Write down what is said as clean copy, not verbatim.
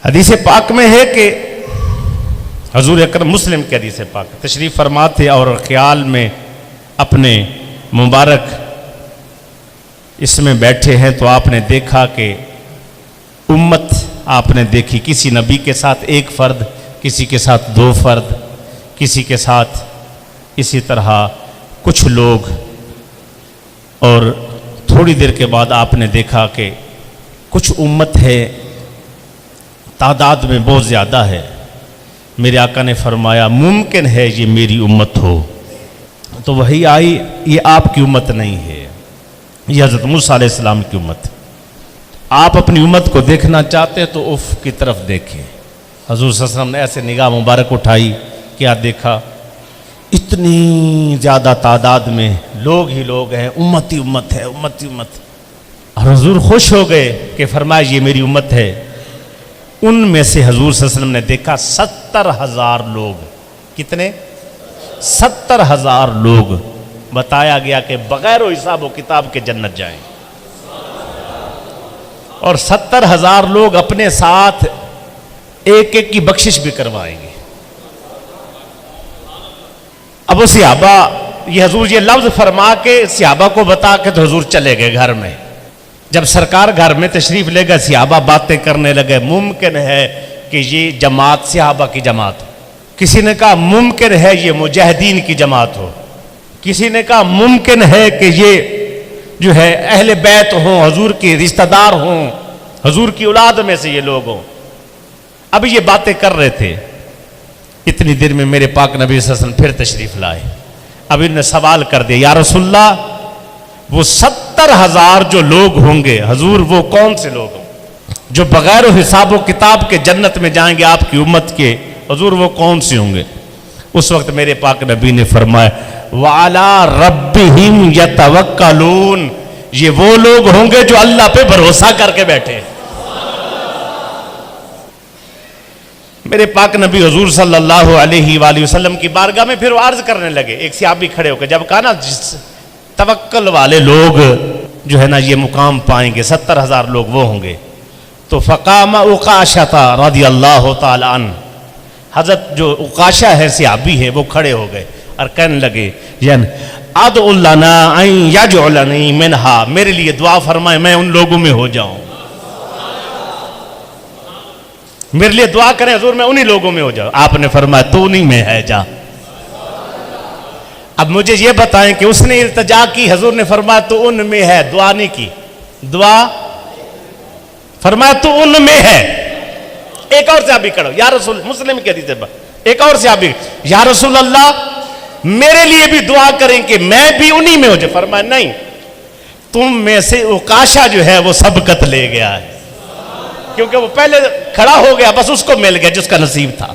حدیث پاک میں ہے کہ حضور اکرم مسلم کے حدیث پاک تشریف فرما تھے اور خیال میں اپنے مبارک اس میں بیٹھے ہیں تو آپ نے دیکھا کہ امت آپ نے دیکھی، کسی نبی کے ساتھ ایک فرد، کسی کے ساتھ دو فرد، کسی کے ساتھ اسی طرح کچھ لوگ، اور تھوڑی دیر کے بعد آپ نے دیکھا کہ کچھ امت ہے تعداد میں بہت زیادہ ہے۔ میرے آقا نے فرمایا ممکن ہے یہ میری امت ہو، تو وہی آئی یہ آپ کی امت نہیں ہے، یہ حضرت موسیٰ علیہ السلام کی امت۔ آپ اپنی امت کو دیکھنا چاہتے ہیں تو اف کی طرف دیکھیں۔ حضور صلی اللہ علیہ وسلم نے ایسے نگاہ مبارک اٹھائی، کیا دیکھا؟ اتنی زیادہ تعداد میں لوگ ہی لوگ ہیں، امت ہی امت ہے، امت ہی امت۔ اور حضور خوش ہو گئے کہ فرمایا یہ میری امت ہے۔ ان میں سے حضور صلی اللہ علیہ وسلم نے دیکھا 70,000 لوگ۔ کتنے؟ 70,000 لوگ بتایا گیا کہ بغیر و حساب و کتاب کے جنت جائیں، اور 70,000 لوگ اپنے ساتھ ایک ایک کی بخشش بھی کروائیں گے۔ اب وہ صحابہ یہ حضور یہ لفظ فرما کے صحابہ کو بتا کے تو حضور چلے گئے گھر میں۔ جب سرکار گھر میں تشریف لے گئے صحابہ باتیں کرنے لگے، ممکن ہے کہ یہ جماعت صحابہ کی جماعت ہو، کسی نے کہا ممکن ہے یہ مجاہدین کی جماعت ہو، کسی نے کہا ممکن ہے کہ یہ جو ہے اہل بیت ہوں، حضور کے رشتہ دار ہوں، حضور کی اولاد میں سے یہ لوگ ہوں۔ اب یہ باتیں کر رہے تھے، اتنی دیر میں میرے پاک نبی صلی اللہ علیہ وسلم پھر تشریف لائے۔ اب انہوں نے سوال کر دیا، یا رسول اللہ وہ 70,000 جو لوگ ہوں گے حضور وہ کون سے لوگ ہوں جو بغیر حساب و کتاب کے جنت میں جائیں گے آپ کی امت کے؟ حضور وہ کون سے ہوں گے؟ اس وقت میرے پاک نبی نے فرمایا وَعَلَىٰ رَبِّهِمْ يَتَوَكَّلُونَ، یہ وہ لوگ ہوں گے جو اللہ پہ بھروسہ کر کے بیٹھے۔ میرے پاک نبی حضور صلی اللہ علیہ وآلہ وسلم کی بارگاہ میں پھر عرض کرنے لگے۔ ایک صحابی کھڑے ہو کے جب کہا نا توکل والے لوگ جو ہے نا یہ مقام پائیں گے، 70,000 لوگ وہ ہوں گے، تو فقام عکاشہ رضی اللہ تعالی عنہ، حضرت جو عکاشہ ہے صحابی ہے وہ کھڑے ہو گئے اور کہنے لگے ادعو لنا ان یجعلنی منہا، میرے لیے دعا فرمائے میں ان لوگوں میں ہو جاؤں، میرے لیے دعا کریں حضور میں انہی لوگوں میں ہو جاؤں۔ آپ نے فرمایا تو انہی میں ہے، جا۔ اب مجھے یہ بتائیں کہ اس نے التجا کی، حضور نے فرمایا تو ان میں ہے، دعا نہیں کی، دعا فرمایا تو ان میں ہے۔ ایک اور صحابی کھڑا، یا رسول مسلم کے حدیث ہے، ایک اور صحابی یا رسول اللہ میرے لیے بھی دعا کریں کہ میں بھی انہی میں ہو جاؤں۔ فرمایا نہیں، تم میں سے عکاشہ جو ہے وہ سبقت لے گیا ہے، کیونکہ وہ پہلے کھڑا ہو گیا، بس اس کو مل گیا جس کا نصیب تھا۔